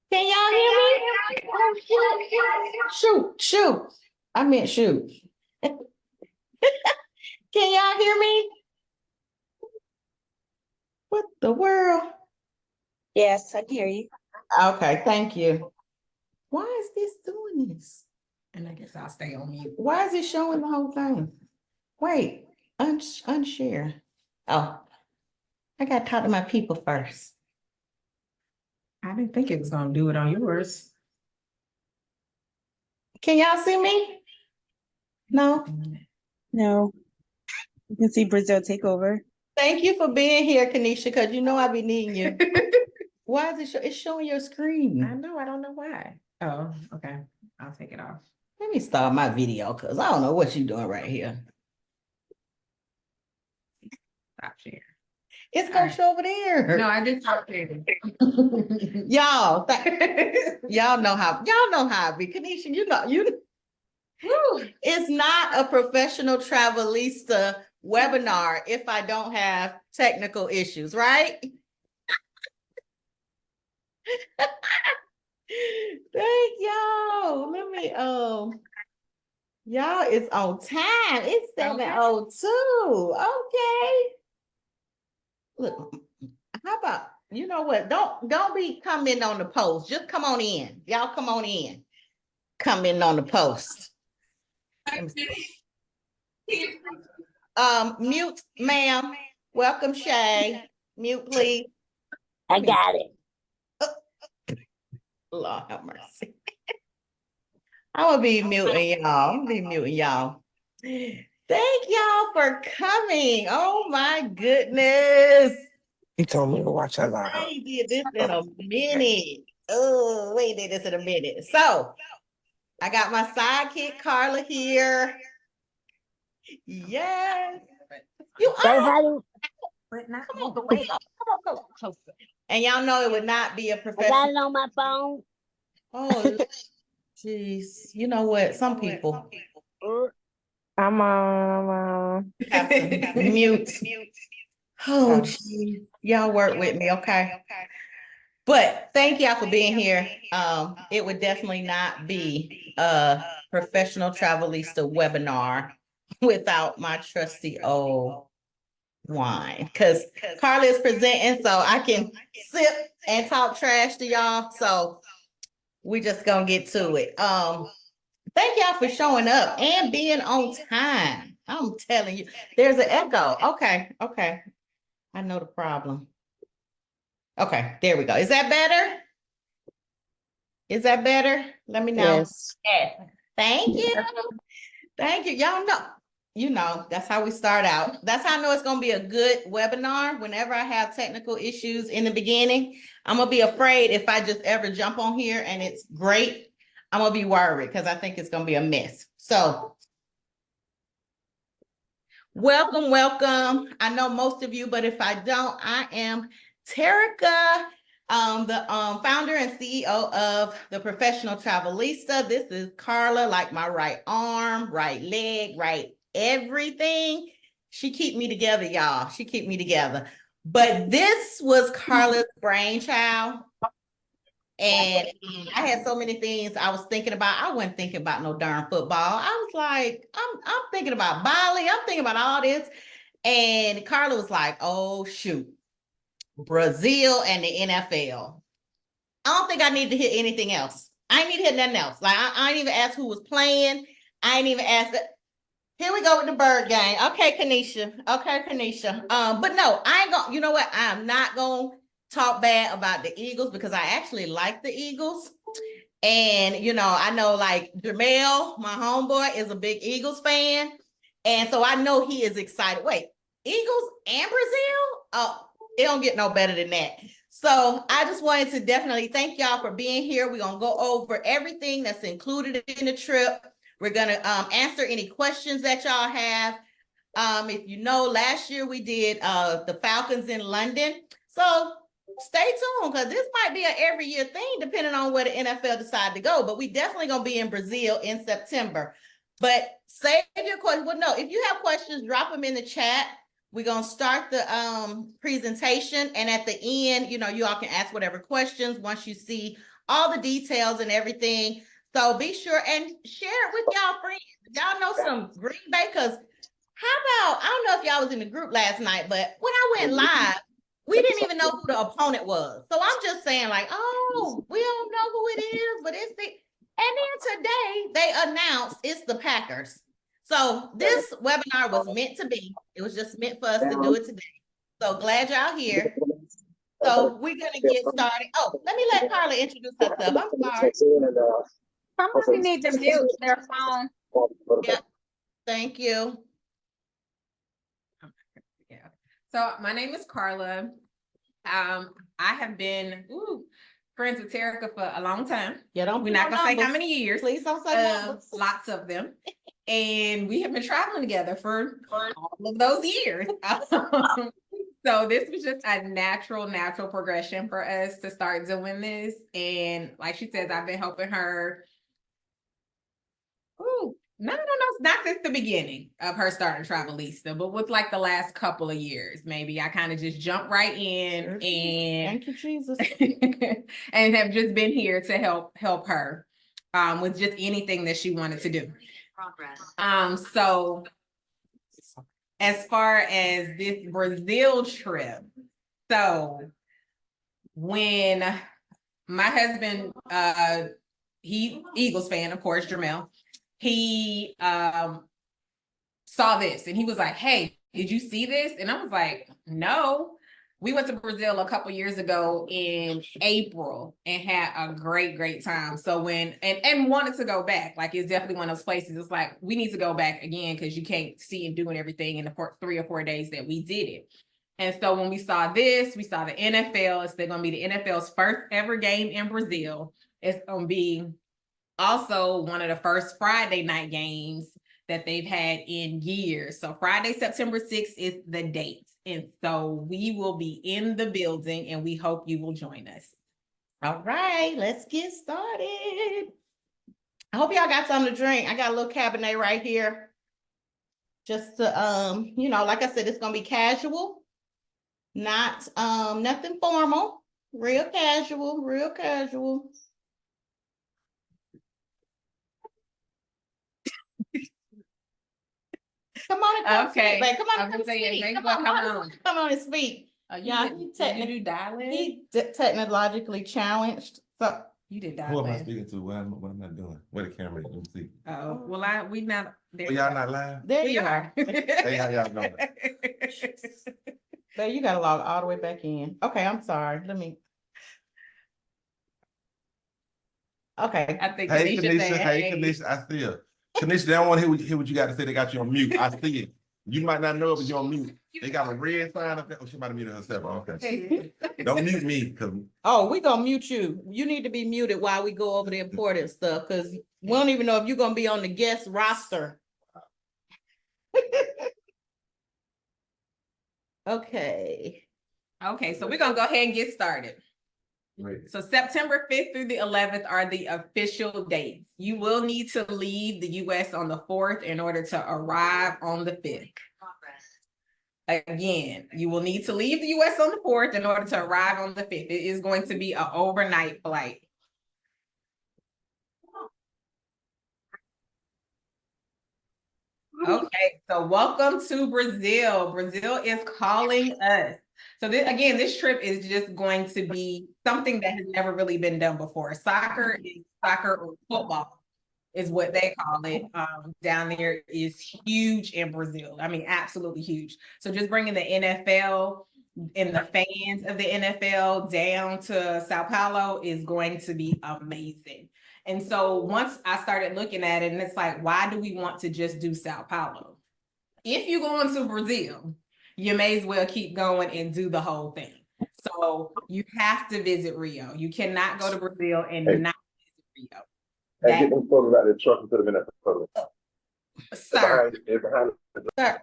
Can y'all hear me? Oh, shoot. I meant shoot. Can y'all hear me? What the world? Yes, I can hear you. Okay, thank you. Why is this doing this? And I guess I'll stay on mute. Why is it showing the whole thing? Wait, unshare. Oh, I got to talk to my people first. I didn't think it was gonna do it on yours. Can y'all see me? No? No, you can see Brazil take over. Thank you for being here, Kanisha, because you know I be needing you. Why is it it's showing your screen? I know, I don't know why. Oh, okay. I'll take it off. Let me start my video because I don't know what you're doing right here. Stop sharing. It's gonna show over there. No, I did stop sharing. Y'all, y'all know how I be. Kanisha, it's not a professional travelista webinar if I don't have technical issues, right? Thank y'all. Let me y'all, it's on time. It's 7:02. Okay. Look, how about you know what? Don't be commenting on the post. Just come on in. Y'all come on in. Comment on the post. Mute, ma'am. Welcome, Shay. Mute, please. I got it. Lord have mercy. I'm gonna be muting y'all. Thank y'all for coming. Oh my goodness. He told me to watch that live. I did this in a minute. Oh, we did this in a minute. So I got my sidekick Carla here. Yes. You are. But not Come on, closer. And y'all know it would not be a professional. I got it on my phone. Oh, jeez. You know what? Some people I'm on. have to mute. Oh, geez. Y'all work with me, okay? But thank y'all for being here. It would definitely not be a professional travelista webinar without my trusty old wine. Because Carla is presenting, so I can sip and talk trash to y'all. So we just gonna get to it. Thank y'all for showing up and being on time. I'm telling you, there's an echo. Okay. I know the problem. Okay, there we go. Is that better? Is that better? Let me know. Yes. Thank you. Thank you. Y'all know, that's how we start out. That's how I know it's going to be a good webinar. Whenever I have technical issues in the beginning, I'm going to be afraid if I just ever jump on here and it's great, I'm going to be worried because I think it's going to be a mess. So welcome. I know most of you, but if I don't, I am Terica, the founder and CEO of the Professional Travelista. This is Carla, like my right arm, right leg, right everything. She keep me together, y'all. She keep me together. But this was Carla's brainchild. And I had so many things I was thinking about. I wasn't thinking about no darn football. I was like, I'm thinking about Bali. I'm thinking about all this. And Carla was like, oh, shoot, Brazil and the NFL. I don't think I need to hear anything else. I ain't need to hear nothing else. Like I ain't even ask who was playing. I ain't even ask that. Here we go with the bird game. Okay, Kanisha. Okay, Kanisha. But no, I ain't gonna, you know what? I'm not gonna talk bad about the Eagles because I actually like the Eagles. And I know like Jamel, my homeboy, is a big Eagles fan. And so I know he is excited. Wait, Eagles and Brazil? Oh, it don't get no better than that. So I just wanted to definitely thank y'all for being here. We're gonna go over everything that's included in the trip. We're gonna answer any questions that y'all have. If you know, last year we did the Falcons in London. So stay tuned because this might be an every year thing depending on where the NFL decide to go. But we definitely gonna be in Brazil in September. But save your questions. Well, no, if you have questions, drop them in the chat. We're gonna start the presentation, and at the end, you all can ask whatever questions once you see all the details and everything. So be sure and share it with y'all friends. Y'all know some Green Bay, because how about, I don't know if y'all was in the group last night, but when I went live, we didn't even know who the opponent was. So I'm just saying like, oh, we don't know who it is, but it's the, and then today they announced it's the Packers. So this webinar was meant to be. It was just meant for us to do it today. So glad y'all here. So we're gonna get started. Oh, let me let Carla introduce herself. I'm sorry. Somebody need to mute their phone. Yeah, thank you. Yeah. So my name is Carla. I have been friends with Terica for a long time. Yeah, We're not gonna say how many years. Please don't say numbers. Lots of them. And we have been traveling together for all of those years. So this was just a natural progression for us to start doing this. And like she says, I've been helping her. No, not since the beginning of her starting Travelista, but with like the last couple of years, maybe I kind of just jumped right in and thank you, Jesus. and have just been here to help her with just anything that she wanted to do. So as far as this Brazil trip, so when my husband, he Eagles fan, of course, Jamel, he saw this and he was like, hey, did you see this? And I was like, no. We went to Brazil a couple years ago in April and had a great time. So when and wanted to go back, like it's definitely one of those places. It's like we need to go back again because you can't see and doing everything in the 3 or 4 days that we did it. And so when we saw this, we saw the NFL. It's going to be the NFL's first ever game in Brazil. It's going to be also one of the first Friday night games that they've had in years. So Friday, September 6th is the date. And so we will be in the building and we hope you will join us. All right, let's get started. I hope y'all got something to drink. I got a little Cabernet right here. Just to, like I said, it's going to be casual, not nothing formal, real casual. Come on and come Okay. speak, babe. Come on and I'm come saying, speak. come on And speak. Yeah, you dialing? He technologically challenged. So You did Who am I dialing. speaking to? What am I doing? Where the camera is? Let me see. Oh, well, we not there. Oh, y'all not live? there you are. Hey, how y'all doing? Babe, you gotta log all the way back in. Okay, I'm sorry. Let me. Okay. I think Hey, Kanisha Kanisha. said, Hey, Kanisha. I see her. Kanisha, they don't want to hear what you got to say. They got you on mute. I see it. You might not know it, but you're on mute. They got a red sign up there. Oh, she might have muted herself. Okay. Don't mute me. Oh, we gonna mute you. You need to be muted while we go over the important stuff because we don't even know if you're gonna be on the guest roster. Okay. Okay, so we're gonna go ahead and get started. Right. So September 5th through the 11th are the official dates. You will need to leave the US on the 4th in order to arrive on the 5th. Again, you will need to leave the US on the 4th in order to arrive on the 5th. It is going to be an overnight flight. Okay, so welcome to Brazil. Brazil is calling us. So this, again, this trip is just going to be something that has never really been done before. Soccer or football is what they call it. Down there is huge in Brazil. I mean, absolutely huge. So just bringing the NFL and the fans of the NFL down to Sao Paulo is going to be amazing. And so once I started looking at it, and it's like, why do we want to just do Sao Paulo? If you go into Brazil, you may as well keep going and do the whole thing. So you have to visit Rio. You cannot go to Brazil and not visit Rio. Hey, get them photos out of the truck and put them in that photo. Sir. Behind Sir.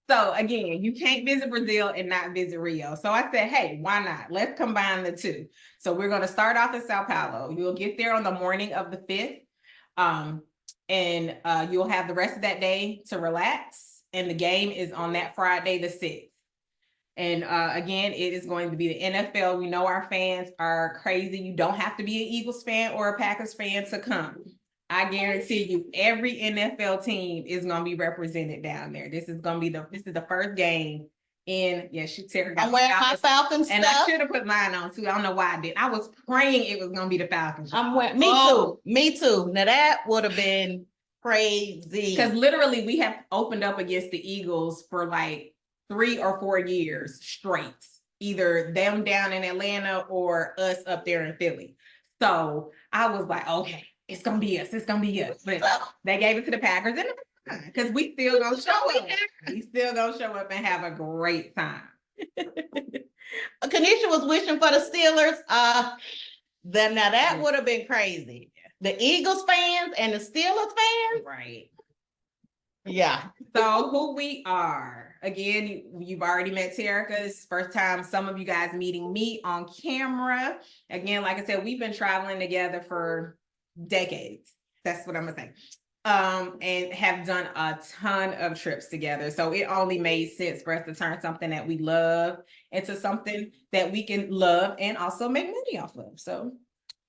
So again, you can't visit Brazil and not visit Rio. So I said, hey, why not? Let's combine the two. So we're going to start off in Sao Paulo. You'll get there on the morning of the 5th. And you'll have the rest of that day to relax. And the game is on that Friday, the 6th. And again, it is going to be the NFL. We know our fans are crazy. You don't have to be an Eagles fan or a Packers fan to come. I guarantee you, every NFL team is going to be represented down there. This is the first game in. Yes, Sarah got. I'm wearing my Falcons and stuff. I should have put mine on too. I don't know why I did. I was praying it was going to be the Falcons. I'm wearing. Me too. Now that would have been crazy. Because literally, we have opened up against the Eagles for like 3 or 4 years straight. Either them down in Atlanta or us up there in Philly. So I was like, okay. It's gonna be us. It's gonna be us. But they gave it to the Packers, and because we still gonna show up. We still gonna show up and have a great time. Kanisha was wishing for the Steelers. Now that would have been crazy. The Eagles fans and the Steelers fans, right? Yeah. So who we are? Again, you've already met Terica. It's first time some of you guys meeting me on camera. Again, like I said, we've been traveling together for decades. That's what I'm gonna say. And have done a ton of trips together. So it only made sense for us to turn something that we love into something that we can love and also make money off of. So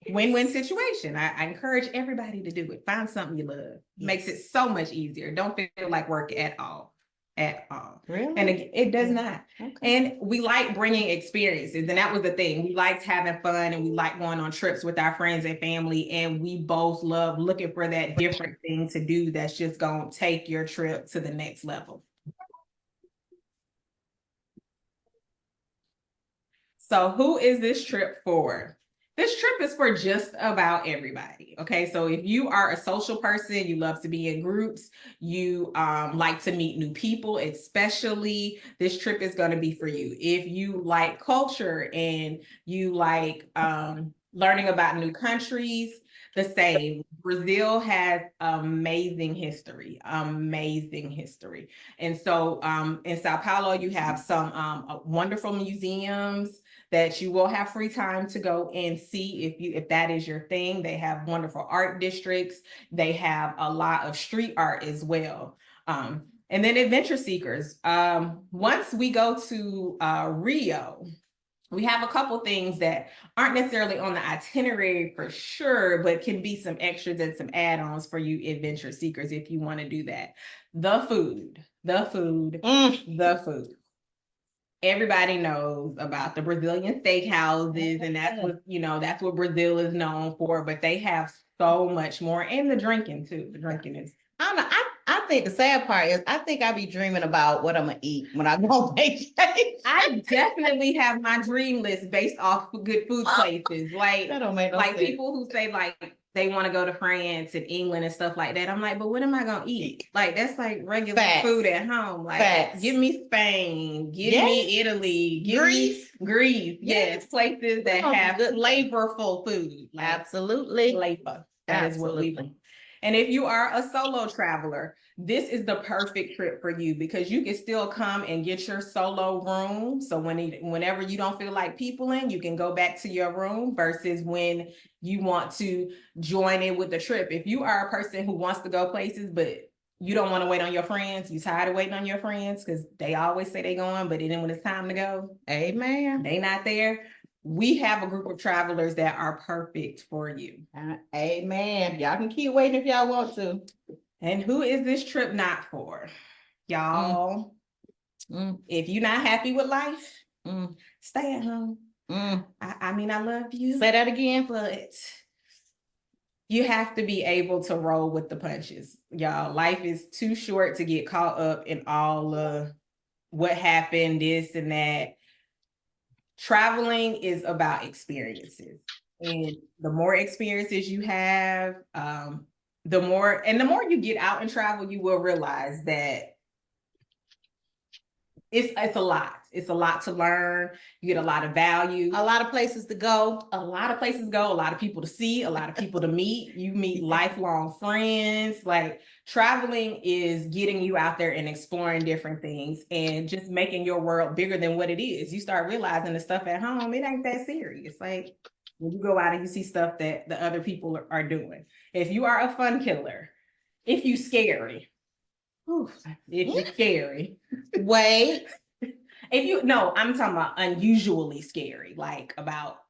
win-win situation. I encourage everybody to do it. Find something you love. Makes it so much easier. Don't feel like work at all. At all. Really? And it does not. Okay. And we like bringing experiences. And that was the thing. We liked having fun and we like going on trips with our friends and family. And we both love looking for that different thing to do that's just going to take your trip to the next level. So who is this trip for? This trip is for just about everybody. Okay, so if you are a social person, you love to be in groups, you like to meet new people, especially this trip is going to be for you. If you like culture and you like learning about new countries, the same. Brazil has amazing history. And so in Sao Paulo, you have some wonderful museums that you will have free time to go and see if that is your thing. They have wonderful art districts. They have a lot of street art as well. And then adventure seekers. Once we go to Rio, we have a couple things that aren't necessarily on the itinerary for sure, but can be some extras and some add-ons for you adventure seekers if you want to do that. The food. Everybody knows about the Brazilian steakhouses, and that's what Brazil is known for, but they have so much more, and the drinking too. The drinking is, I don't know. I think the sad part is I think I be dreaming about what I'm gonna eat when I go on vacation. I definitely have my dream list based off good food places. Like, That don't make no sense. people who say like they want to go to France and England and stuff like that. I'm like, but what am I gonna eat? Like, that's like regular food at home. Like, give me Spain, give me Italy, give me Greece. Yes, places that have good flavorful food. Like, absolutely. Flavor. That is what we want. And if you are a solo traveler, this is the perfect trip for you because you can still come and get your solo room. So whenever you don't feel like peopling, you can go back to your room versus when you want to join in with the trip. If you are a person who wants to go places, but you don't want to wait on your friends, you tired of waiting on your friends because they always say they're going, but then when it's time to go, amen, they not there. We have a group of travelers that are perfect for you. Amen. Y'all can keep waiting if y'all want to. And who is this trip not for? Y'all, If you're not happy with life, Mm. stay at home. I mean, I love you. Say that again. But you have to be able to roll with the punches. Y'all, life is too short to get caught up in all what happened, this and that. Traveling is about experiences. And the more experiences you have, the more you get out and travel, you will realize that it's a lot. It's a lot to learn. You get a lot of value. A lot of places to go. A lot of places to go, a lot of people to see, a lot of people to meet. You meet lifelong friends. Like traveling is getting you out there and exploring different things and just making your world bigger than what it is. You start realizing the stuff at home, it ain't that serious. Like when you go out and you see stuff that the other people are doing. If you are a fun killer, if you scary, if you're scary. Wait. I'm talking about unusually scary, like about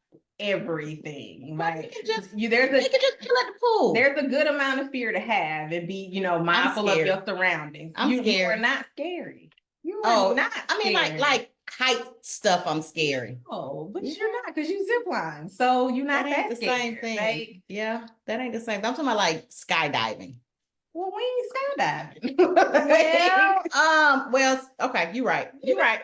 everything. Like They can just chill there's at the pool. a good amount of fear to have and be, mindful of your surroundings. You are not scary. You are not scary. I mean, like height stuff, I'm scary. Oh, but you're not because you zip line. So you're not That ain't the scared. same thing. Like, yeah, that ain't the same. I'm talking about like skydiving. well, we ain't skydiving. Okay, you're right. You're right.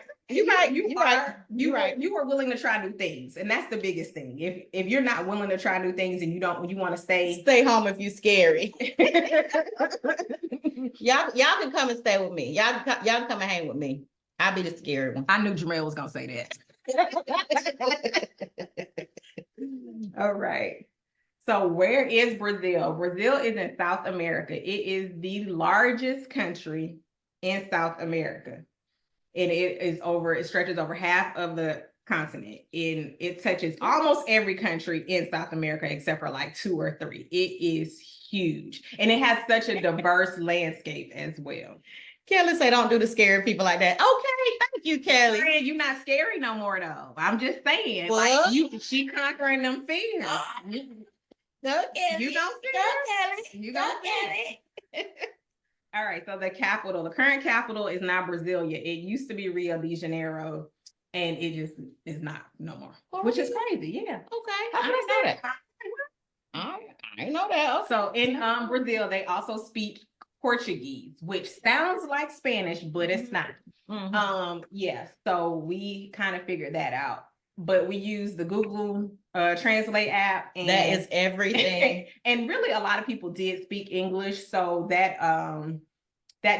You are willing to try new things, and that's the biggest thing. If you're not willing to try new things and you want to stay home if you scary. y'all can come and stay with me. Y'all can come and hang with me. I'll be the scary one. I knew Jamel was gonna say that. All right. So where is Brazil? Brazil is in South America. It is the largest country in South America. And it stretches over half of the continent. And it touches almost every country in South America except for like 2 or 3. It is huge. And it has such a diverse landscape as well. Kelly say don't do the scary people like that. Okay, thank you, Kelly. Friend, you're not scary no more though. I'm just saying. What? Like she conquering them fears. Go Kelly. You don't Go Kelly. You Go don't Kelly. All right, so the current capital is not Brasilia. It used to be Rio de Janeiro, and it just is not no more, which is crazy. Yeah. Okay, I didn't know that. I didn't know that. So in Brazil, they also speak Portuguese, which sounds like Spanish, but it's not. Yeah, so we kind of figured that out. But we use the Google Translate app, and that is everything. And really, a lot of people did speak English, so that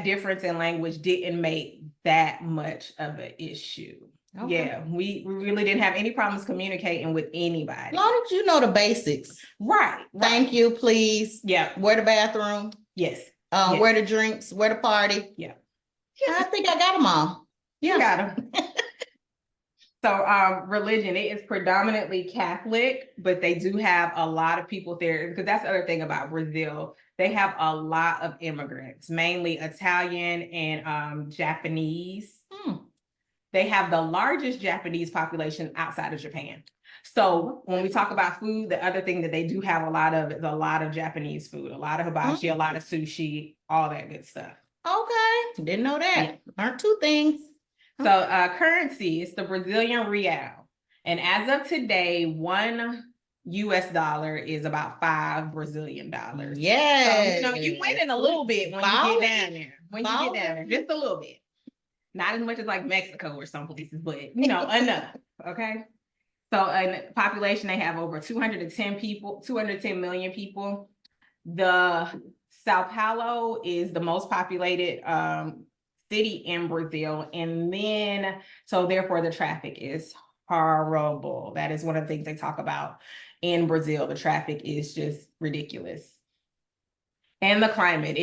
difference in language didn't make that much of an issue. Okay. Yeah, we really didn't have any problems communicating with anybody. As long as you know the basics. Right. Thank you, please. Yeah. Where the bathroom? Yes. Yes. Where the drinks? Where the party? Yeah. I think I got them all. Yeah. You got them. So religion, it is predominantly Catholic, but they do have a lot of people there because that's the other thing about Brazil. They have a lot of immigrants, mainly Italian and Japanese. They have the largest Japanese population outside of Japan. So when we talk about food, the other thing that they do have a lot of is a lot of Japanese food, a lot of hibachi, a lot of sushi, all that good stuff. Okay, didn't know that. Learned 2 things. So currency is the Brazilian real. And as of today, $1 is about $5 Brazilian. Yeah. So, you winning a little bit when you get down there. When you get down there, just a little bit. Not as much as like Mexico or some places, but enough. Okay. So in population, they have over 210 million people. The Sao Paulo is the most populated city in Brazil. And then, so therefore the traffic is horrible. That is one of the things they talk about in Brazil. The traffic is just ridiculous. And the climate,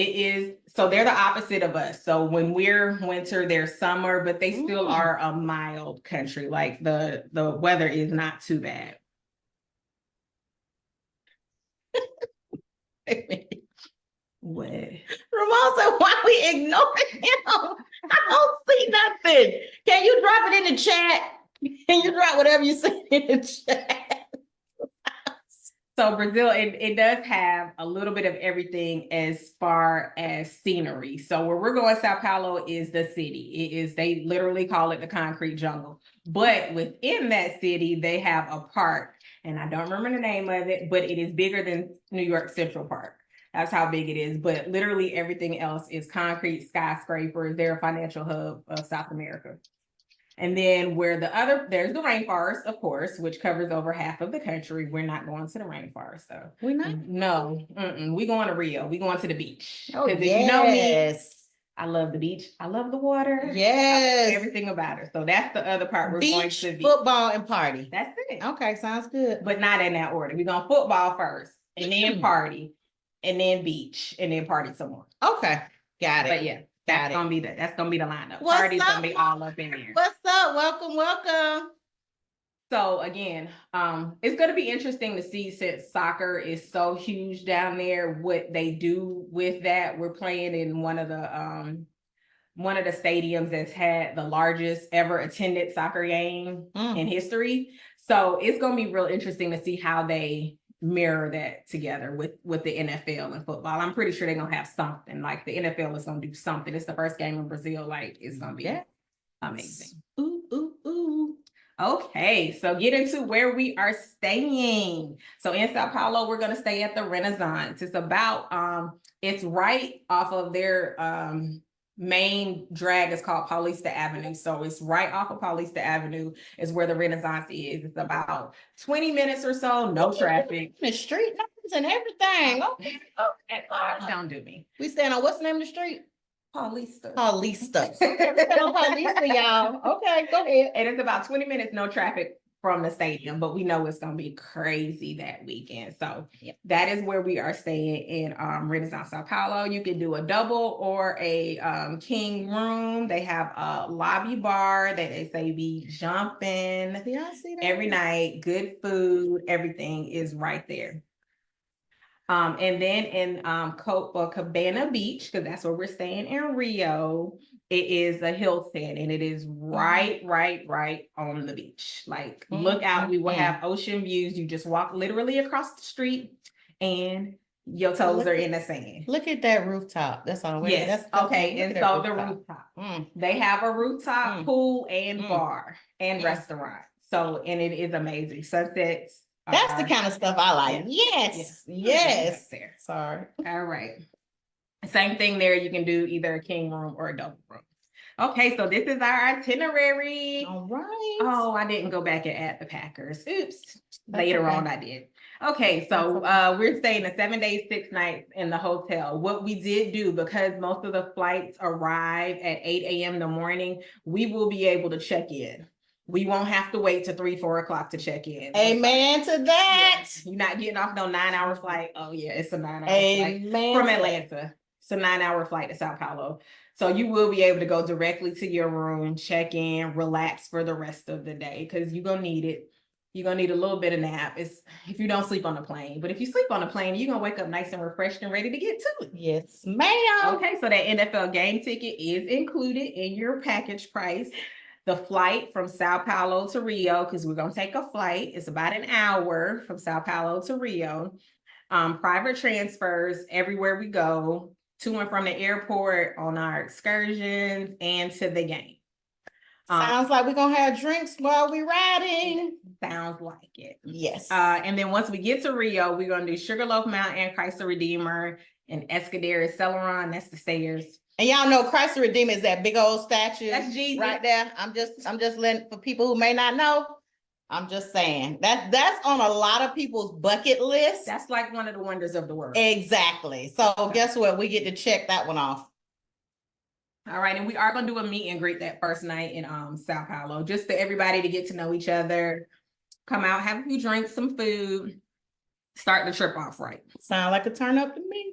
so they're the opposite of us. So when we're winter, they're summer, but they still are a mild country. Like the weather is not too bad. What? Ramon said, why we ignoring him? I don't see nothing. Can you drop it in the chat? Can you drop whatever you say in the chat? So Brazil, it does have a little bit of everything as far as scenery. So where we're going, Sao Paulo is the city. They literally call it the concrete jungle. But within that city, they have a park, and I don't remember the name of it, but it is bigger than New York Central Park. That's how big it is. But literally everything else is concrete skyscrapers. They're a financial hub of South America. And then there's the rainforest, of course, which covers over half of the country. We're not going to the rainforest, though. We're not? No, we going to Rio. We going to the beach. Oh, 'Cause if you know me, yes. I love the beach. I love the water. I love Yes. everything about it. So that's the other part we're going Beach, to be. football, and party. That's it. Okay, sounds good. But not in that order. We're going football first, and then party, and then beach, and then party some more. Okay, got it. But yeah, that's gonna be the lineup. What's Party's up? gonna be all up in there. What's up? Welcome. So again, it's going to be interesting to see, since soccer is so huge down there, what they do with that. We're playing in one of the stadiums that's had the largest ever attended soccer game in history. So it's going to be real interesting to see how they mirror that together with the NFL and football. I'm pretty sure they're going to have something. Like the NFL is going to do something. It's the first game in Brazil. Like, it's going to be amazing. Ooh. Okay, so get into where we are staying. So in Sao Paulo, we're going to stay at the Renaissance. It's right off of their main drag is called Paulista Avenue. So it's right off of Paulista Avenue is where the Renaissance is. It's about 20 minutes or so, no traffic. The street names and everything. Okay. Don't do me. We stand on what's the name of the street? Paulista. Paulista. Paulista, y'all. Okay, go ahead. And it's about 20 minutes, no traffic from the stadium, but we know it's going to be crazy that weekend. So that is where we are staying in Renaissance, Sao Paulo. You can do a double or a king room. They have a lobby bar that they say be jumping every night. Good food. Everything is right there. And then in Cabana Beach, because that's where we're staying in Rio, it is a Hilton, and it is right on the beach. Like, look out, we will have ocean views. You just walk literally across the street and your toes are in the sand. Look at that rooftop. That's all. Yes. Okay. And so the rooftop, they have a rooftop pool and bar and restaurant. So, and it is amazing. Sunsets. That's the kind of stuff I like. Yes. Sorry. All right. Same thing there. You can do either a king room or a double room. Okay, so this is our itinerary. All right. Oh, I didn't go back and add the Packers. Oops. Later on I did. Okay, so we're staying the 7 days, 6 nights in the hotel. What we did do, because most of the flights arrive at 8 a.m. in the morning, we will be able to check in. We won't have to wait till 3, 4 o'clock to check in. Amen to that. Yeah. You're not getting off no 9-hour flight. Oh yeah, it's a 9-hour flight from Atlanta. It's a 9-hour flight to Sao Paulo. So you will be able to go directly to your room, check in, relax for the rest of the day, because you're gonna need it. You're gonna need a little bit of nap. It's if you don't sleep on the plane. But if you sleep on the plane, you're gonna wake up nice and refreshed and ready to get to it. Yes, ma'am. Okay, so that NFL game ticket is included in your package price. The flight from Sao Paulo to Rio, because we're going to take a flight. It's about an hour from Sao Paulo to Rio. Private transfers everywhere we go, to and from the airport, on our excursions, and to the game. Sounds like we're going to have drinks while we're riding. Sounds like it. Yes. And then once we get to Rio, we're going to do Sugarloaf Mountain, Christ the Redeemer, and Escadero Celeron. That's the stairs. And y'all know Christ the Redeemer is that big old statue. That's Jesus right there. I'm just letting, for people who may not know, I'm just saying that's on a lot of people's bucket list. That's like one of the wonders of the world. Exactly. So guess what? We get to check that one off. All right, and we are gonna do a meet and greet that first night in Sao Paulo, just for everybody to get to know each other. Come out, have a few drinks, some food, start the trip off right. Sound like a turn up to me.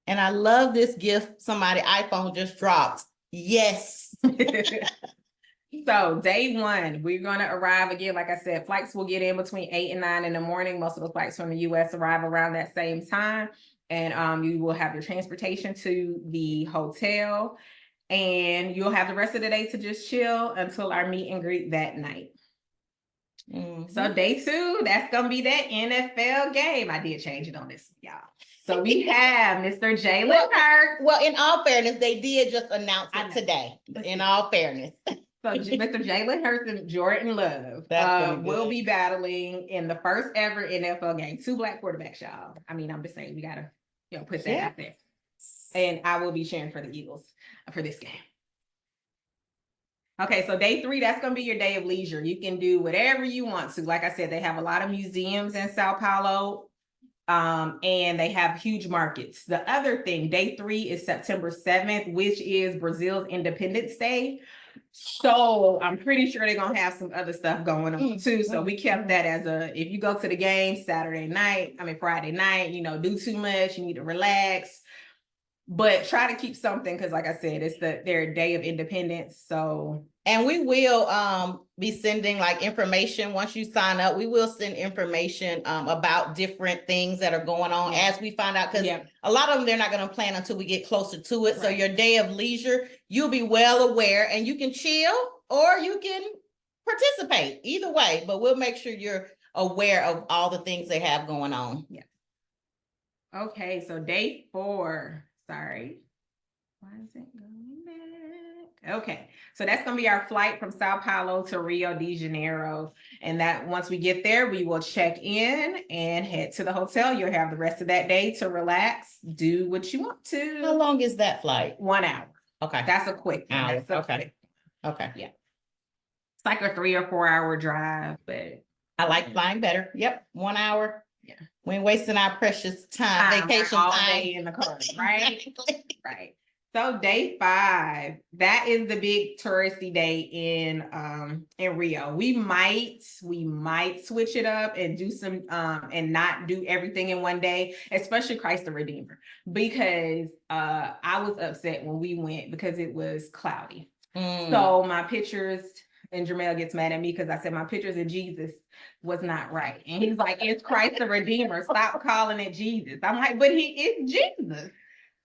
And I love this gift somebody iPhone just dropped. Yes. So day 1, we're going to arrive again. Like I said, flights will get in between 8 and 9 in the morning. Most of the flights from the US arrive around that same time. And you will have your transportation to the hotel. And you'll have the rest of the day to just chill until our meet and greet that night. Mhm. So day 2, that's gonna be that NFL game. I did change it on this, y'all. So we have Mr. Jalen Hurts. Well, in all fairness, they did just announce I it know. today. In all fairness. So Mr. Jalen Hurts and Jordan Love That's gonna be will good. be battling in the first ever NFL game. 2 Black quarterbacks, y'all. I mean, I'm just saying we gotta, put that out there. And I will be cheering for the Eagles for this game. Okay, so day 3, that's gonna be your day of leisure. You can do whatever you want to. Like I said, they have a lot of museums in Sao Paulo, and they have huge markets. The other thing, day 3 is September 7th, which is Brazil's Independence Day. So I'm pretty sure they're gonna have some other stuff going on too. So we kept that as if you go to the game Friday night, do too much, you need to relax. But try to keep something because, like I said, it's their day of independence. So, and we will be sending like information once you sign up. We will send information about different things that are going on as we find out, because a lot of them they're not going to plan until we get closer to it. Right. So your day of leisure, you'll be well aware, and you can chill or you can participate either way. But we'll make sure you're aware of all the things they have going on. Yeah. Okay, so day 4. Sorry. Why is it going back? Okay, so that's going to be our flight from Sao Paulo to Rio de Janeiro. And that once we get there, we will check in and head to the hotel. You'll have the rest of that day to relax, do what you want to. How long is that flight? 1 hour. Okay. That's a quick one. Okay. Okay. Yeah. It's like a 3 or 4 hour drive, but I like flying better. Yep. 1 hour. Yeah. We ain't wasting our precious time, vacation all time. day in the car, right? Right. So day 5, that is the big touristy day in Rio. We might switch it up and do some and not do everything in one day, especially Christ the Redeemer, because I was upset when we went because it was cloudy. So my pictures, and Jamel gets mad at me because I said my pictures of Jesus was not right. And he's like, it's Christ the Redeemer. Stop calling it Jesus. I'm like, but he is Jesus.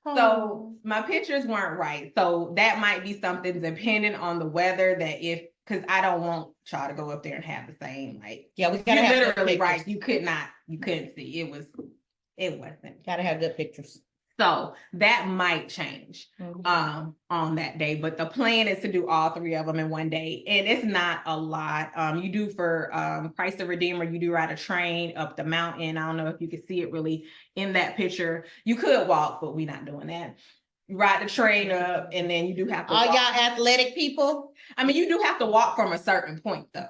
So my pictures weren't right. So that might be something depending on the weather because I don't want y'all to go up there and have the same, we gotta have literally right. You couldn't see. It wasn't. Gotta have good pictures. So that might change on that day, but the plan is to do all 3 of them in one day, and it's not a lot. You do for Christ the Redeemer, you do ride a train up the mountain. I don't know if you can see it really in that picture. You could walk, but we're not doing that. You ride the train up, and then you do have to. All y'all athletic people. I mean, you do have to walk from a certain point though.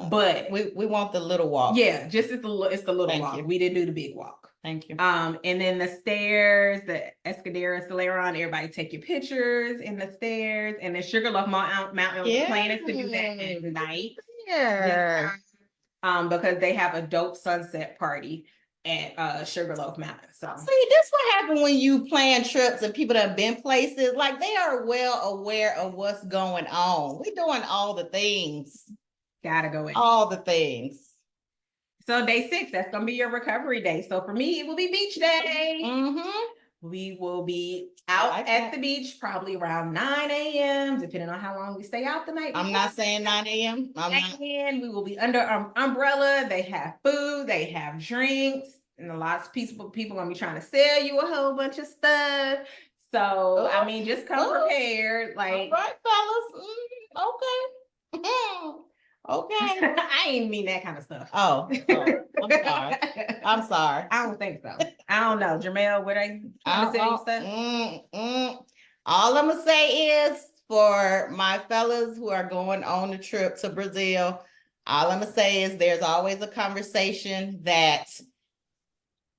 But we want the little walk. Yeah, just it's the little Thank walk. you. We didn't do the big walk. Thank you. And then the stairs, the Escaleron, everybody take your pictures in the stairs, and the Sugarloaf Mountain plan is to do that at night. Yeah. Because they have a dope sunset party at Sugarloaf Mountain. So see, this what happened when you plan trips and people that have been places, like they are well aware of what's going on. We're doing all the things. Gotta go in. All the things. So day 6, that's gonna be your recovery day. So for me, it will be beach day. We will be out at the beach probably around 9 a.m. depending on how long we stay out the night before. I'm not saying 9 a.m. And we will be under an umbrella. They have food, they have drinks, and a lot of people gonna be trying to sell you a whole bunch of stuff. So I mean, just come prepared. Like, all right, fellas. Okay. Okay. I ain't mean that kind of stuff. Oh, I'm sorry. I'm sorry. I don't think so. I don't know. Jamel, what are you trying to say stuff? All I'm gonna say is for my fellas who are going on the trip to Brazil, all I'm gonna say is there's always a conversation that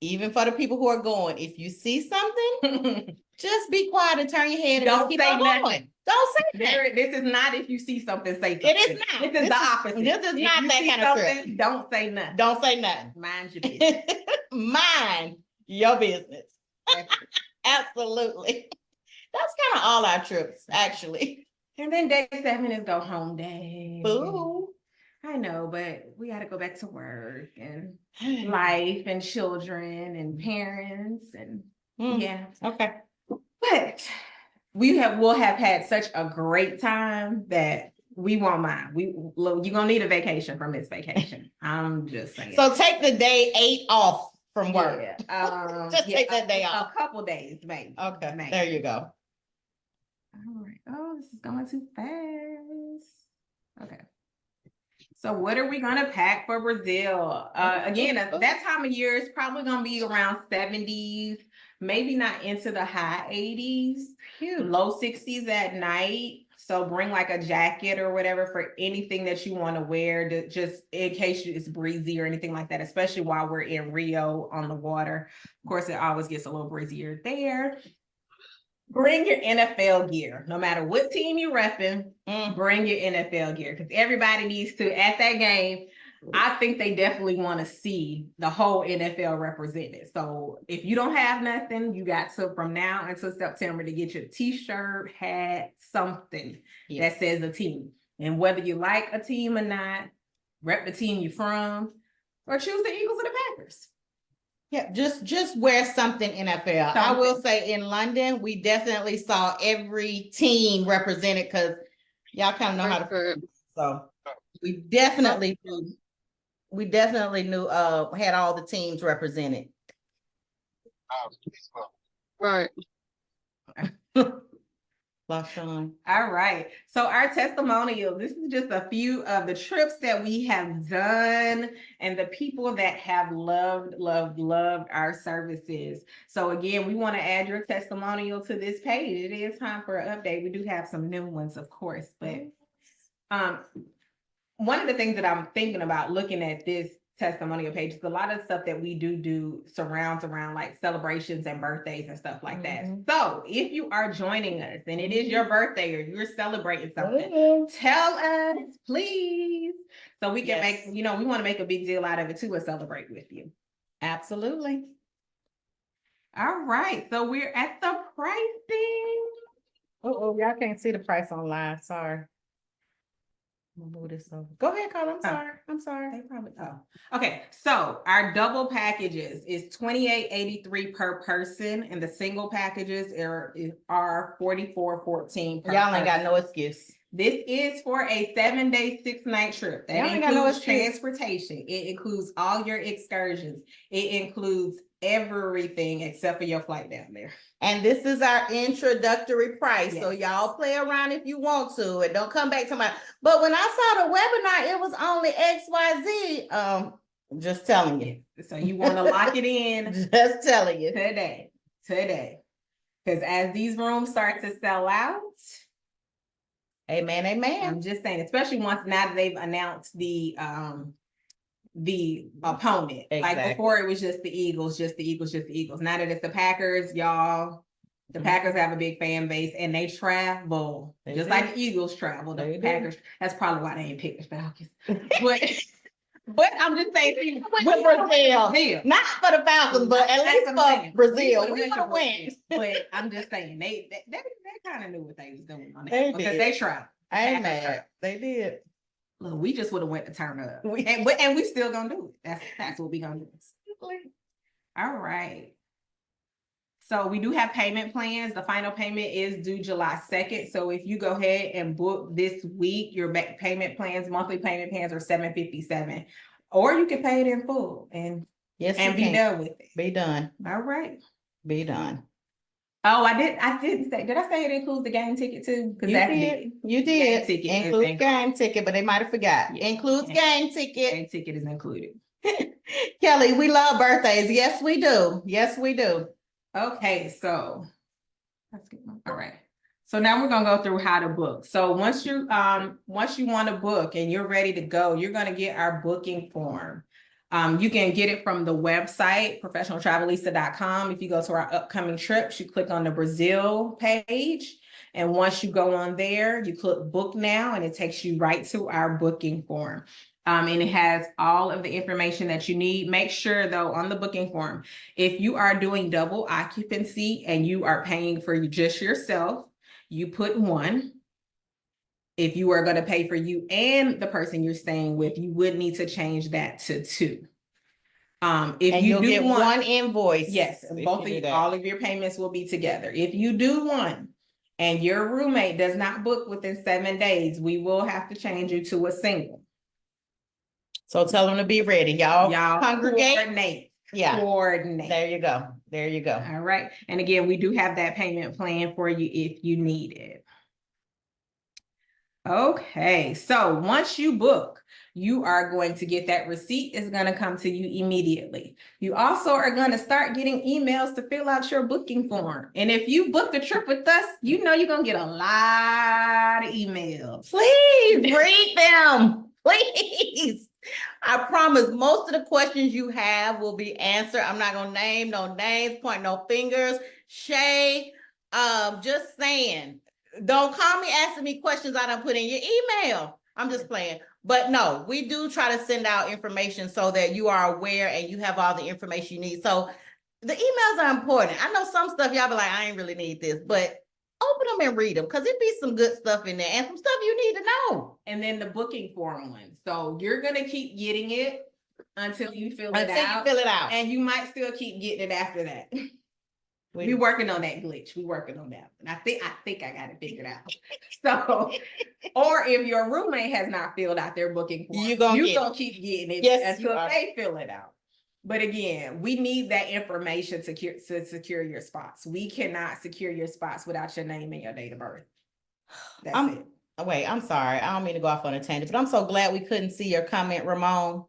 even for the people who are going, if you see something, just be quiet and turn your head and don't keep say on nothing. going. Don't say nothing. This is not if you see something, say something. It is not. This is the opposite. This is If not you that see kind of trip. something, don't say nothing. Don't say nothing. Mind your business. Mind your business. Absolutely. That's kind of all our trips, actually. And then day 7 is go home day. Boo. I know, but we got to go back to work and life and children and parents and yeah. Okay. But we'll have had such a great time that we won't mind. Look, you're gonna need a vacation from this vacation. I'm just saying. So take the day 8 off from work. Yeah, Just take that day off. A couple days, maybe. Okay, Maybe. there you go. All right. Oh, this is going too fast. Okay. So what are we gonna pack for Brazil? Again, that time of year is probably gonna be around 70s, maybe not into the high 80s, low 60s at night. So bring like a jacket or whatever for anything that you want to wear, just in case it's breezy or anything like that, especially while we're in Rio on the water. Of course, it always gets a little breezier there. Bring your NFL gear, no matter what team you're repping, bring your NFL gear, because everybody needs to, at that game, I think they definitely want to see the whole NFL represented. So if you don't have nothing, you got to, from now until September, to get your t-shirt, hat, something that says a team. And whether you like a team or not, rep the team you're from, or choose the Eagles or the Packers. Yeah, just wear something NFL. I will say in London, we definitely saw every team represented because y'all kind of know how to. So we definitely knew. We definitely knew. Had all the teams represented. Right. LaShawn. All right. So our testimonial, this is just a few of the trips that we have done and the people that have loved our services. So again, we want to add your testimonial to this page. It is time for an update. We do have some new ones, of course, but one of the things that I'm thinking about looking at this testimonial page is a lot of stuff that we do surrounds around like celebrations and birthdays and stuff like that. So if you are joining us and it is your birthday or you're celebrating something, tell us, please. So we can make, we want to make a big deal out of it too and celebrate with you. Absolutely. All right. So we're at the pricing. Y'all can't see the price online. Sorry. Move this over. Go ahead, Carla. I'm sorry. They probably okay. So our double packages is $28.83 per person, and the single packages are $44.14 per Y'all ain't person. got no excuse. This is for a 7-day, 6-night trip. That includes transportation. It includes all your excursions. It includes everything except for your flight down there. And this is our introductory price. So y'all play around if you want to, and don't come back to my, but when I saw the webinar, it was only XYZ. Just telling you. So you want to lock it in. Just telling you. Today. Because as these rooms start to sell out. Amen. I'm just saying, especially now that they've announced the opponent. Exactly. Like before it was just the Eagles. Now that it's the Packers, y'all, the Packers have a big fan base and they travel. Like the Eagles travel. The Packers, that's probably why they ain't picked the Falcons. But I'm just saying, with Brazil, not for the Falcons, but at least for Brazil, we would win. But I'm just saying, they kind of knew what they was doing on that because they traveled. I ain't mad. They did. Look, we just would have went to turn up, and we still gonna do it. That's what we gonna do. All right. So we do have payment plans. The final payment is due July 2nd. So if you go ahead and book this week, your payment plans, monthly payment plans are $757, or you can pay it in full and be done with it. Be done. All right. Be done. Oh, I didn't say. Did I say it includes the game ticket too? Because you did. Includes game ticket, but they might have forgot. Includes game ticket. Game ticket is included. Kelly, we love birthdays. Yes, we do. Yes, we do. Okay, so let's get all right. So now we're gonna go through how to book. So once you want to book and you're ready to go, you're gonna get our booking form. You can get it from the website, professionaltravelista.com. If you go to our upcoming trips, you click on the Brazil page. And once you go on there, you click book now, and it takes you right to our booking form. And it has all of the information that you need. Make sure though, on the booking form, if you are doing double occupancy and you are paying for just yourself, you put 1. If you are going to pay for you and the person you're staying with, you would need to change that to 2. If you do get one invoice, yes, all of your payments will be together. If you do 1, and your roommate does not book within 7 days, we will have to change you to a single. So tell them to be ready. Y'all congregate. Coordinate. Yeah. Coordinate. There you go. There you go. All right. And again, we do have that payment plan for you if you need it. Okay, so once you book, you are going to get that receipt. Is going to come to you immediately. You also are going to start getting emails to fill out your booking form. And if you book a trip with us, you know you're going to get a lot of emails. Please read them. Please. I promise most of the questions you have will be answered. I'm not going to name no names, point no fingers. Shay, just saying. Don't call me asking me questions I don't put in your email. I'm just playing. But no, we do try to send out information so that you are aware and you have all the information you need. So the emails are important. I know some stuff y'all be like, I ain't really need this, but open them and read them because it be some good stuff in there and some stuff you need to know. And then the booking form one. So you're going to keep getting it until you fill it out. You fill it out. And you might still keep getting it after that. We working on that glitch. We working on that. And I think I got it figured out. So, or if your roommate has not filled out their booking form, you're gonna keep getting it until they fill it out. But again, we need that information to secure your spots. We cannot secure your spots without your name and your date of birth. That's it. Wait, I'm sorry. I don't mean to go off on a tangent, but I'm so glad we couldn't see your comment, Ramon,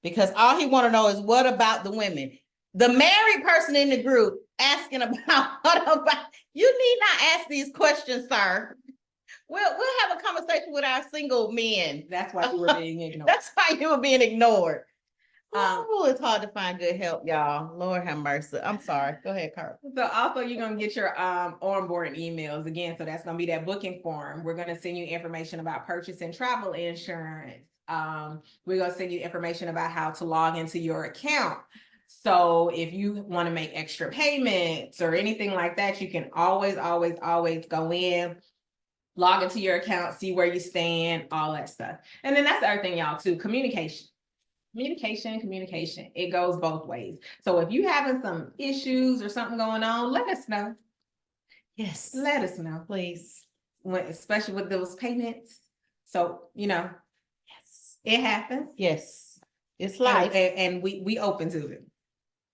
because all he want to know is what about the women? The married person in the group asking about what about, you need not ask these questions, sir. We'll have a conversation with our single men. That's why you were being ignored. That's why you were being ignored. It's hard to find good help, y'all. Lord have mercy. I'm sorry. Go ahead, Carl. So also you're gonna get your onboard emails again. So that's gonna be that booking form. We're gonna send you information about purchasing travel insurance. We're gonna send you information about how to log into your account. So if you want to make extra payments or anything like that, you can always go in, log into your account, see where you stand, all that stuff. And then that's the other thing, y'all, too, communication. Communication. It goes both ways. So if you having some issues or something going on, let us know. Yes. Let us know, please. Especially with those payments. So, yes, it happens. Yes. It's life. And we open to it.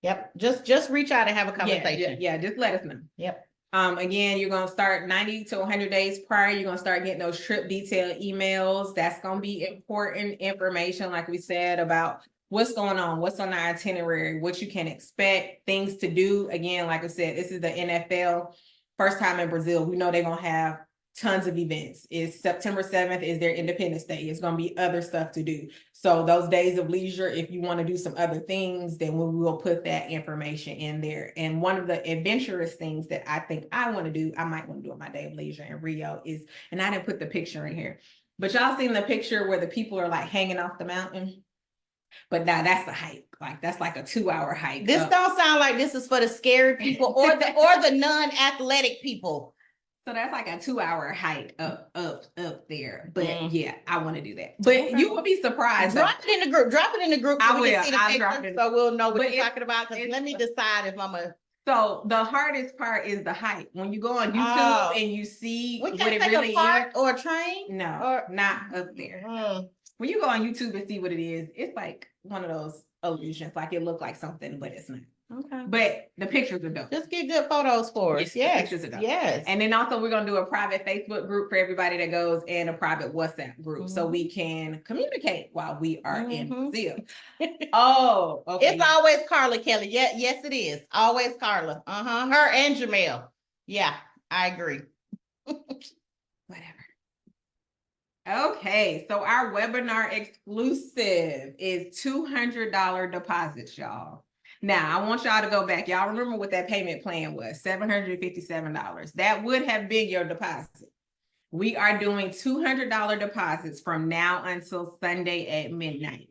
Yep. Just reach out and have a conversation. Yeah, just let us know. Yep. Again, you're going to start 90 to 100 days prior. You're going to start getting those trip detail emails. That's going to be important information, like we said, about what's going on, what's on the itinerary, what you can expect, things to do. Again, like I said, this is the NFL first time in Brazil. We know they're going to have tons of events. It's September 7th is their Independence Day. It's going to be other stuff to do. So those days of leisure, if you want to do some other things, then we will put that information in there. And one of the adventurous things that I think I want to do, I might want to do on my day of leisure in Rio is, and I didn't put the picture in here, but y'all seen the picture where the people are like hanging off the mountain? But now that's a hike. Like that's like a 2-hour hike. This don't sound like this is for the scary people or the non-athletic people. So that's like a 2-hour hike up there. But yeah, I want to do that. But you will be surprised. Drop it in the group. Drop it in the group so we can see the picture, so we'll know what you're talking about. Because let me decide if I'm a. So the hardest part is the hike. When you go on YouTube and you see what it really is. Or a train? No, or not up there. When you go on YouTube and see what it is, it's like one of those illusions. Like it looks like something, but it's not. Okay. But the pictures are dope. Just get good photos for us. Yes. Pictures are dope. Yes. And then also we're going to do a private Facebook group for everybody that goes and a private WhatsApp group so we can communicate while we are in Brazil. Oh, okay. It's always Carla Kelly. Yeah, yes, it is. Always Carla. Her and Jamel. Yeah, I agree. Whatever. Okay, so our webinar exclusive is $200 deposits, y'all. Now, I want y'all to go back. Y'all remember what that payment plan was, $757. That would have been your deposit. We are doing $200 deposits from now until Sunday at midnight.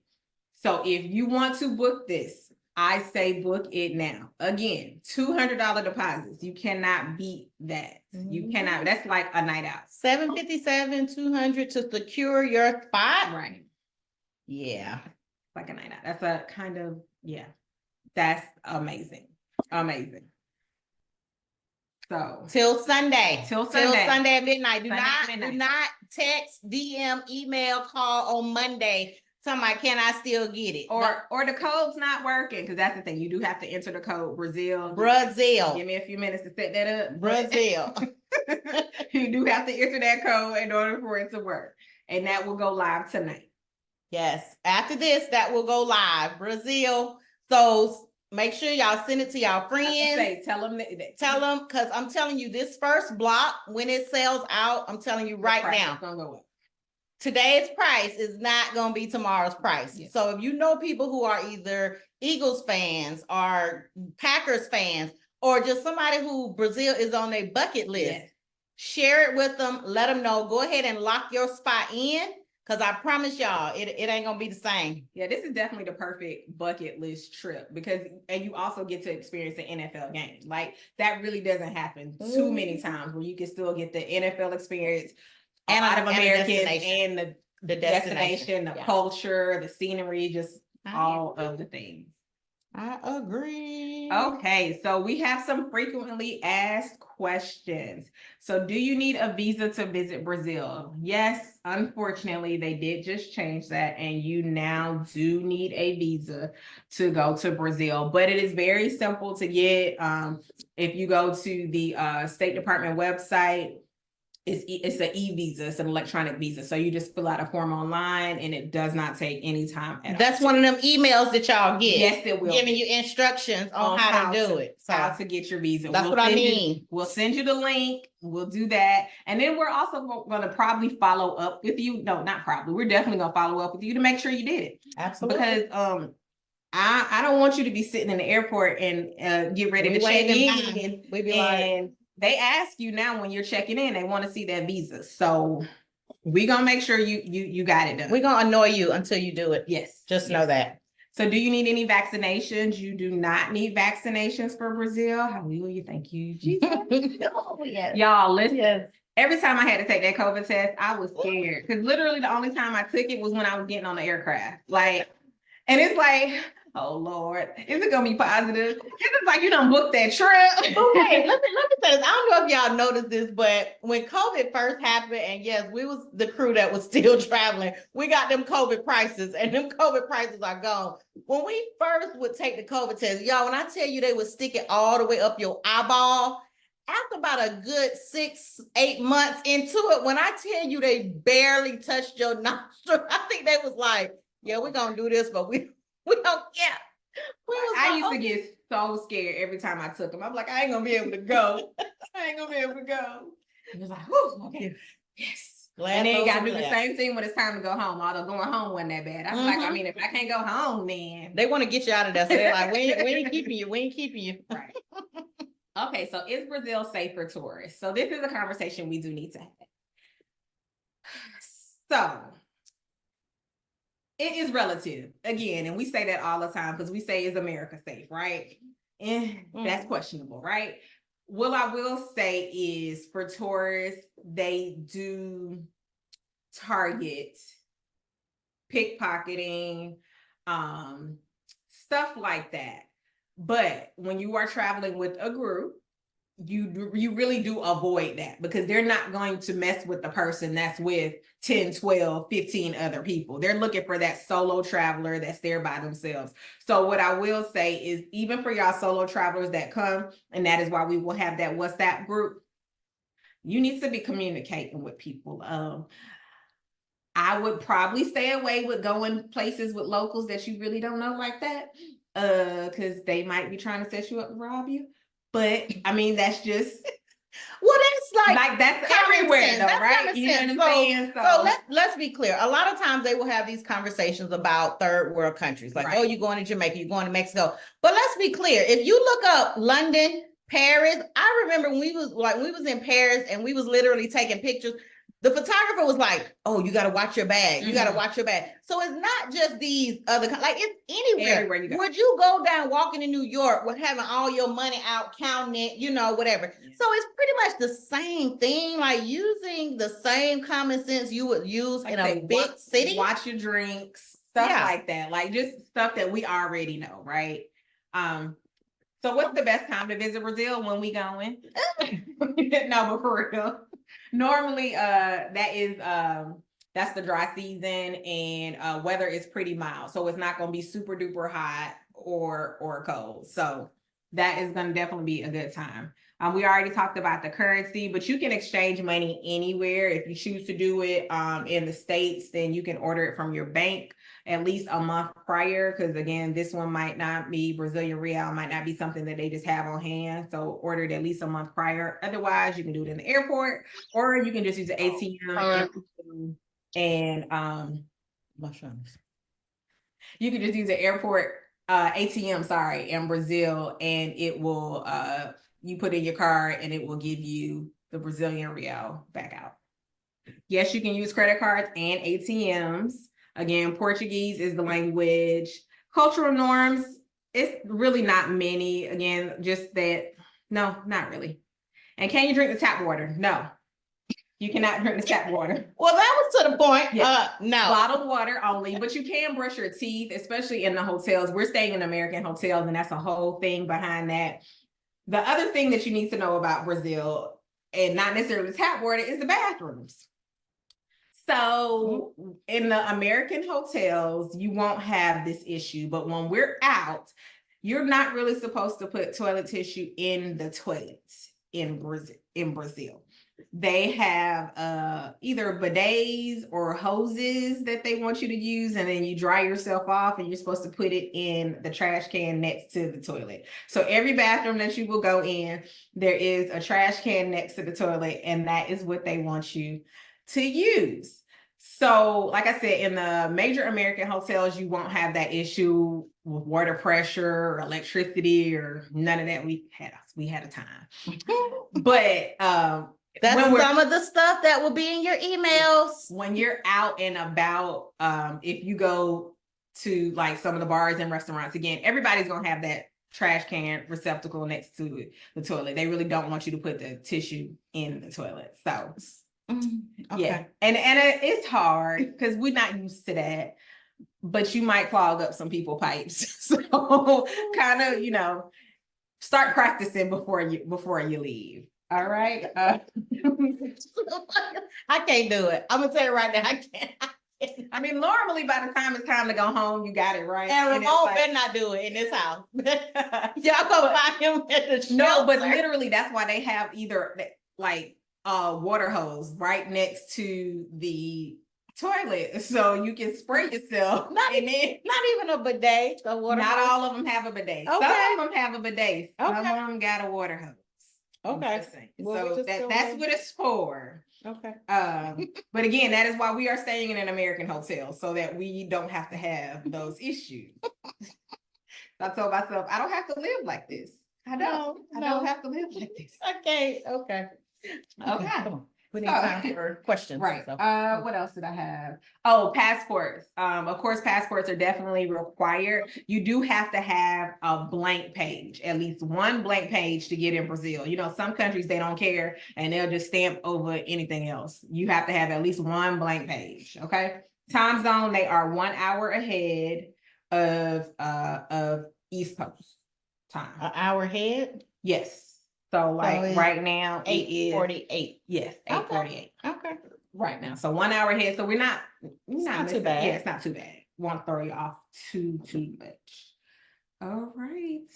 So if you want to book this, I say book it now. Again, $200 deposits. You cannot beat that. You cannot. That's like a night out. $757, $200 to secure your spot. Right. Yeah. Like a night out. That's a kind of, yeah. That's amazing. Amazing. So Till Sunday. Till Sunday. Sunday at midnight. Sunday at midnight. Do not text, DM, email, call on Monday. Somebody, can I still get it? or the code's not working, because that's the thing. You do have to enter the code Brazil. Brazil. Give me a few minutes to set that up. Brazil. You do have to enter that code in order for it to work. And that will go live tonight. Yes. After this, that will go live. Brazil. So make sure y'all send it to y'all friends. Tell them that. Tell them, because I'm telling you, this first block, when it sells out, I'm telling you right now, Gonna go up. today's price is not going to be tomorrow's price. Yes. So if you know people who are either Eagles fans or Packers fans, or just somebody who Brazil is on their bucket list, Yes. share it with them. Let them know. Go ahead and lock your spot in, because I promise y'all, it ain't going to be the same. Yeah, this is definitely the perfect bucket list trip, and you also get to experience the NFL game. Like, that really doesn't happen too many times, where you can still get the NFL experience, And a lot of a Americans, destination. and The destination, the Yeah. culture, the scenery, just I all of the things. I agree. Okay, so we have some frequently asked questions. So, do you need a visa to visit Brazil? Yes, unfortunately, they did just change that, and you now do need a visa to go to Brazil. But it is very simple to get. If you go to the State Department website, it's an e-visa, it's an electronic visa. So you just fill out a form online, and it does not take any time at all. That's one of them emails that y'all get. Yes, it will. Giving you instructions on how to do it. So How to get your visa. that's what I mean. We'll send you the link. We'll do that. And then we're also going to probably follow up with you. No, not probably. We're definitely going to follow up with you to make sure you did it. Absolutely. Because I don't want you to be sitting in the airport and get ready to check in. We be like, they ask you now when you're checking in, they want to see that visa. So we're going to make sure you got it done. we're going to annoy you until you do it. Yes. Just know that. So do you need any vaccinations? You do not need vaccinations for Brazil. Hallelujah. Thank you, Jesus. Oh, yes. Y'all, listen. Yes. Every time I had to take that COVID test, I was scared. Because literally the only time I took it was when I was getting on the aircraft. Like, and it's like, oh Lord, is it gonna be positive? It's like you done booked that trip. Okay, let me say this. I don't know if y'all noticed this, but when COVID first happened, and yes, we was the crew that was still traveling, we got them COVID prices, and them COVID prices are gone. When we first would take the COVID test, y'all, when I tell you they would stick it all the way up your eyeball, after about a good 6-8 months into it, when I tell you they barely touched your nostril, I think they was like, yeah, we're gonna do this, but we don't care. I used to get so scared every time I took them. I'm like, I ain't gonna be able to go. I ain't gonna be able to go. It was like, whew, okay, yes. And then you gotta do the same thing when it's time to go home. Although going home wasn't that bad. I was like, I mean, if I can't go home, then they want to get you out of there. So they're like, we ain't keeping you. We ain't keeping you. Right. Okay, so is Brazil safe for tourists? So this is a conversation we do need to have. So it is relative again, and we say that all the time because we say, is America safe, right? And that's questionable, right? What I will say is for tourists, they do target pickpocketing, stuff like that. But when you are traveling with a group, you really do avoid that, because they're not going to mess with the person that's with 10, 12, 15 other people. They're looking for that solo traveler that's there by themselves. So what I will say is, even for y'all solo travelers that come, and that is why we will have that WhatsApp group, you need to be communicating with people. I would probably stay away with going places with locals that you really don't know like that, because they might be trying to set you up to rob you. But I mean, that's just well, that's like that's everywhere, though, right? You know what I'm saying? So let's be clear. A lot of times they will have these conversations about third world countries, like, oh, you're going to Jamaica, you're going to Mexico. But let's be clear. If you look up London, Paris, I remember when we was in Paris and we was literally taking pictures. The photographer was like, oh, you got to watch your bag. You got to watch your bag. So it's not just these other, like it's anywhere you go. Would you go down walking in New York with having all your money out, counting it, whatever. Yeah. So it's pretty much the same thing, like using the same common sense you would use like in a big city. Watch your drinks, stuff like that. Like just stuff that we already know, right? So what's the best time to visit Brazil? When we going? No, but for real. Normally, that's the dry season, and weather is pretty mild, so it's not gonna be super duper hot or cold. So that is gonna definitely be a good time. We already talked about the currency, but you can exchange money anywhere. If you choose to do it in the States, then you can order it from your bank at least a month prior, because again, this one might not be Brazilian real, might not be something that they just have on hand. So order it at least a month prior. Otherwise, you can do it in the airport, or you can just use the ATM and Mushrooms. you can just use the airport ATM, sorry, in Brazil, and it will you put in your card and it will give you the Brazilian real back out. Yes, you can use credit cards and ATMs. Again, Portuguese is the language. Cultural norms, it's really not many. Again, just that, no, not really. And can you drink the tap water? No. You cannot drink the tap water. Well, that was to the point. Yeah. No. Bottled water only, but you can brush your teeth, especially in the hotels. We're staying in American hotels, and that's a whole thing behind that. The other thing that you need to know about Brazil, and not necessarily tap water, is the bathrooms. So in the American hotels, you won't have this issue, but when we're out, you're not really supposed to put toilet tissue in the toilets in Brazil. They have either bidets or hoses that they want you to use, and then you dry yourself off and you're supposed to put it in the trash can next to the toilet. So every bathroom that you will go in, there is a trash can next to the toilet, and that is what they want you to use. So like I said, in the major American hotels, you won't have that issue with water pressure or electricity or none of that. We had a time. But that's some of the stuff that will be in your emails. When you're out and about, if you go to like some of the bars and restaurants, again, everybody's gonna have that trash can receptacle next to the toilet. They really don't want you to put the tissue in the toilet. So okay. yeah, and it's hard because we're not used to that. But you might clog up some people's pipes. So kind of, start practicing before you leave. All right. I can't do it. I'm gonna tell you right now, I can't. I mean, normally by the time it's time to go home, you got it right. And Ramon better not do it in this house. Y'all go find him at the No, but shelter. literally that's why they have either like water hose right next to the toilet, so you can spray yourself. Not even a bidet. Not all of them have a bidet. Okay. Some of them have a bidet. Some Okay. of them got a water hose. Okay. Well, So that's what it's for. Okay. But again, that is why we are staying in an American hotel, so that we don't have to have those issues. I told myself, I don't have to live like this. I don't have to live like this. Okay. Okay. Come on. We need time for questions. Right. So. What else did I have? Oh, passports. Of course, passports are definitely required. You do have to have a blank page, at least one blank page to get in Brazil. Some countries, they don't care and they'll just stamp over anything else. You have to have at least one blank page. Okay. Time zone, they are 1 hour ahead of East Coast time. An hour ahead? Yes. So like right now, 8:48. Yes, 8:48. Okay. Right now. So 1 hour ahead. So we're not too bad. Yeah, it's not too bad. Won't throw you off too much. All right.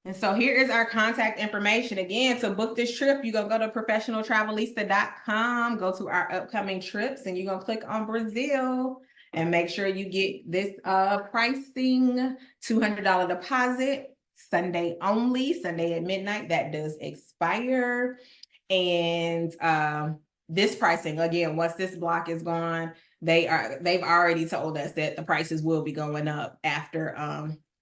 And so here is our contact information. Again, to book this trip, you're going to go to professionaltravelista.com, go to our upcoming trips, and you're going to click on Brazil and make sure you get this pricing, $200 deposit. Sunday only, Sunday at midnight. That does expire. And this pricing, again, once this block is gone, they've already told us that the prices will be going up after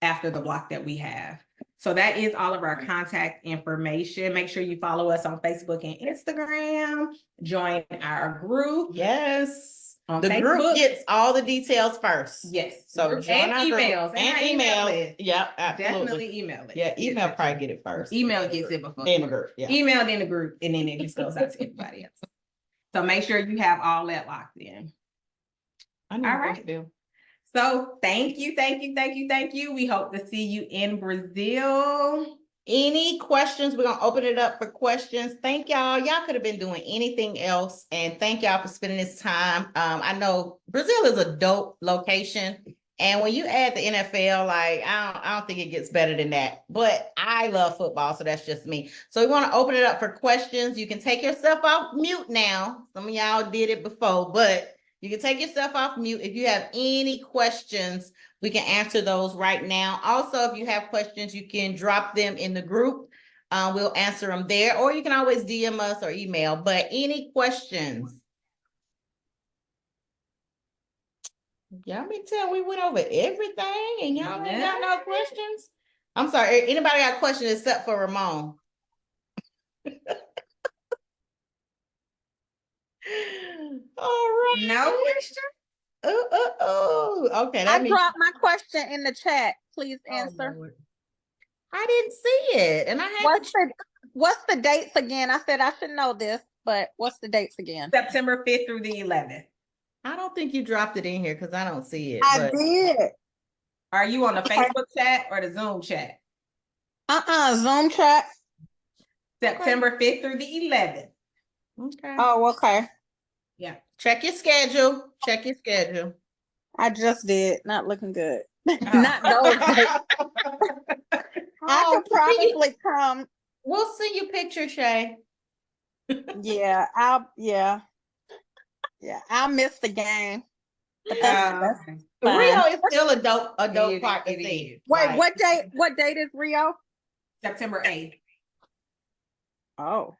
the block that we have. So that is all of our contact information. Make sure you follow us on Facebook and Instagram. Join our group. Yes. On the Facebook. Group gets all the details first. Yes. So join our emails. Group. And email. Yeah, absolutely. Definitely email it. Yeah, email probably get it first. Email gets it before. In the group. Yeah. Email in the group, and then it just goes out to everybody else. So make sure you have all that locked in. All right. So thank you. We hope to see you in Brazil. Any questions? We're gonna open it up for questions. Thank y'all. Y'all could have been doing anything else, and thank y'all for spending this time. I know Brazil is a dope location, and when you add the NFL, like I don't think it gets better than that. But I love football, so that's just me. So we want to open it up for questions. You can take yourself off mute now. Some of y'all did it before, but you can take yourself off mute if you have any questions. We can answer those right now. Also, if you have questions, you can drop them in the group. We'll answer them there, or you can always DM us or email. But any questions? Y'all may tell we went over everything and y'all ain't got no questions. I'm sorry, anybody got questions except for Ramon? All right. No question. Okay, that I means dropped my question in the chat. Please oh, answer. Lord. I didn't see it, and I had to. What's the dates again? I said I should know this, but what's the dates again? September 5th through the 11th. I don't think you dropped it in here because I don't see it. I But did. Are you on the Facebook chat or the Zoom chat? Zoom chat. September 5th through the 11th. okay. Oh, okay. Yeah. Check your schedule. Check your schedule. I just did. Not looking good. Oh. Not those dates. I Oh, could probably come. we'll see you picture, Shay. Yeah, I'll miss the game. But that's Okay. fine. Rio is still a dope It- part to it see. is. Wait, Like, what date is Rio? September 8th. Oh,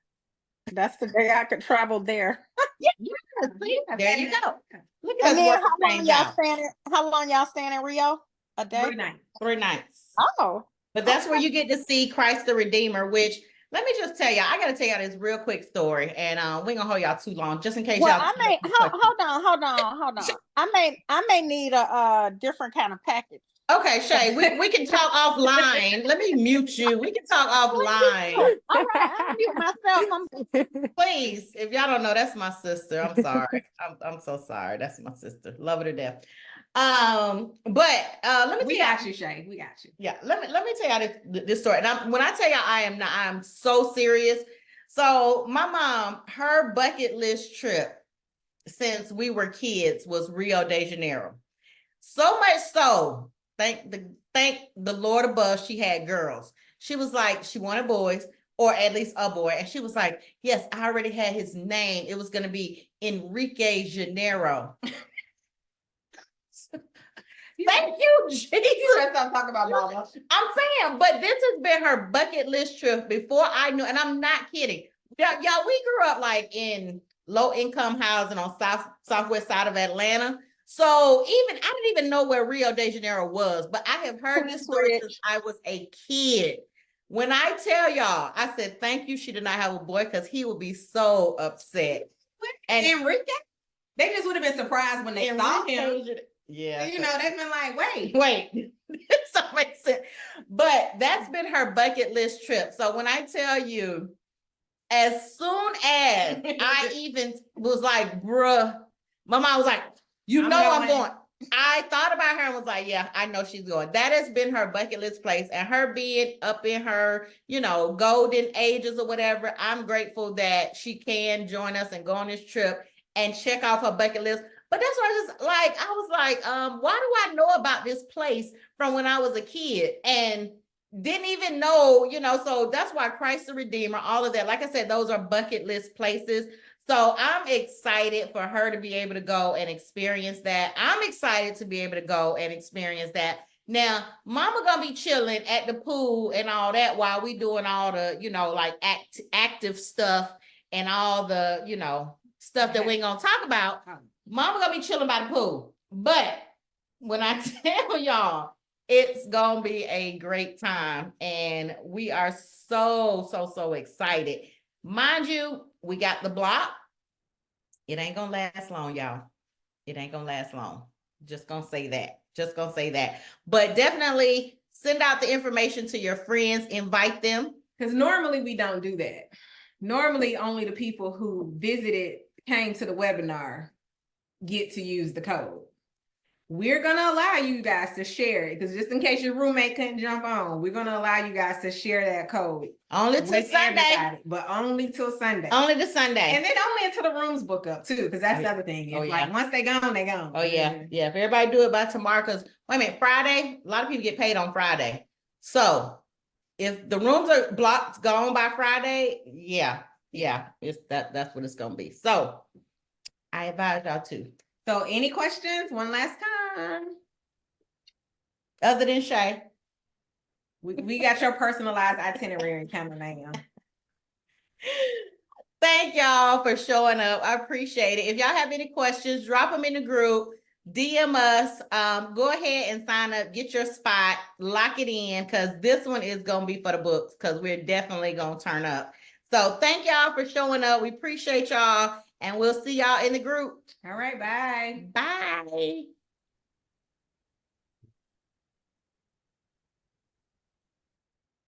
that's the day I could travel there. see, there you go. Look at And us then working things out. how long y'all staying in Rio? A day? 3 nights. 3 nights. Oh, But that's where you get to see Christ the Redeemer, which let me just tell y'all, I gotta tell y'all this real quick story, and we ain't gonna hold y'all too long, just in case well, y'all. I may hold on. I may need a different kind of package. Okay, Shay, we can talk offline. Let me mute you. We can talk offline. All right, I'll mute myself. Please, if y'all don't know, that's my sister. I'm sorry. I'm so sorry. That's my sister. Love her to death. But let me We tell got you, Shay. We got you. yeah, let me tell y'all this story. And when I tell y'all I'm so serious. So my mom, her bucket list trip since we were kids was Rio de Janeiro. So much so, thank the Lord above, she had girls. She was like, she wanted boys, or at least a boy. And she was like, yes, I already had his name. It was gonna be Enrique Janeiro. Thank you, Jesus. I'm talking about mama. I'm saying, but this has been her bucket list trip before I knew, and I'm not kidding. Y'all, we grew up like in low income housing on southwest side of Atlanta. So I didn't even know where Rio de Janeiro was, but I have heard this story since I was a kid. When I tell y'all, I said, thank you, she did not have a boy, because he would be so upset. And Enrique, they just would have been surprised when they saw him. Yeah. You know, they've been like, wait. So it makes sense. But that's been her bucket list trip. So when I tell you, as soon as I even was like, bruh, my mom was like, I'm going. I thought about her and was like, yeah, I know she's going. That has been her bucket list place. And her being up in her, golden ages or whatever, I'm grateful that she can join us and go on this trip and check off her bucket list. But that's what I was like, why do I know about this place from when I was a kid and didn't even know, so that's why Christ the Redeemer, all of that. Like I said, those are bucket list places. So I'm excited for her to be able to go and experience that. I'm excited to be able to go and experience that. Now, mama gonna be chilling at the pool and all that while we doing all the, like active stuff and all the, stuff that we ain't gonna talk about. Mama gonna be chilling by the pool. But when I tell y'all, it's gonna be a great time. And we are so excited. Mind you, we got the block. It ain't gonna last long, y'all. It ain't gonna last long. Just gonna say that. But definitely send out the information to your friends, invite them. Because normally we don't do that. Normally only the people who came to the webinar get to use the code. we're gonna allow you guys to share it because just in case your roommate couldn't jump on, we're gonna allow you guys to share that code Only till with Sunday. everybody, but only till Sunday. Only to Sunday. And then only until the rooms book up too, because that's the other thing. Oh, It's yeah. like once they gone, they gone. Oh, yeah. Yeah. If everybody do it by tomorrow, because wait a minute, Friday, a lot of people get paid on Friday. So if the rooms are blocked, gone by Friday, yeah, it's that's what it's gonna be. So I advise y'all to. So any questions? One last time. Other than Shay. We got your personalized itinerary coming now. Thank y'all for showing up. I appreciate it. If y'all have any questions, drop them in the group, DM us. Go ahead and sign up, get your spot, lock it in, because this one is gonna be for the books, because we're definitely gonna turn up. So thank y'all for showing up. We appreciate y'all, and we'll see y'all in the group. All right, bye. Bye.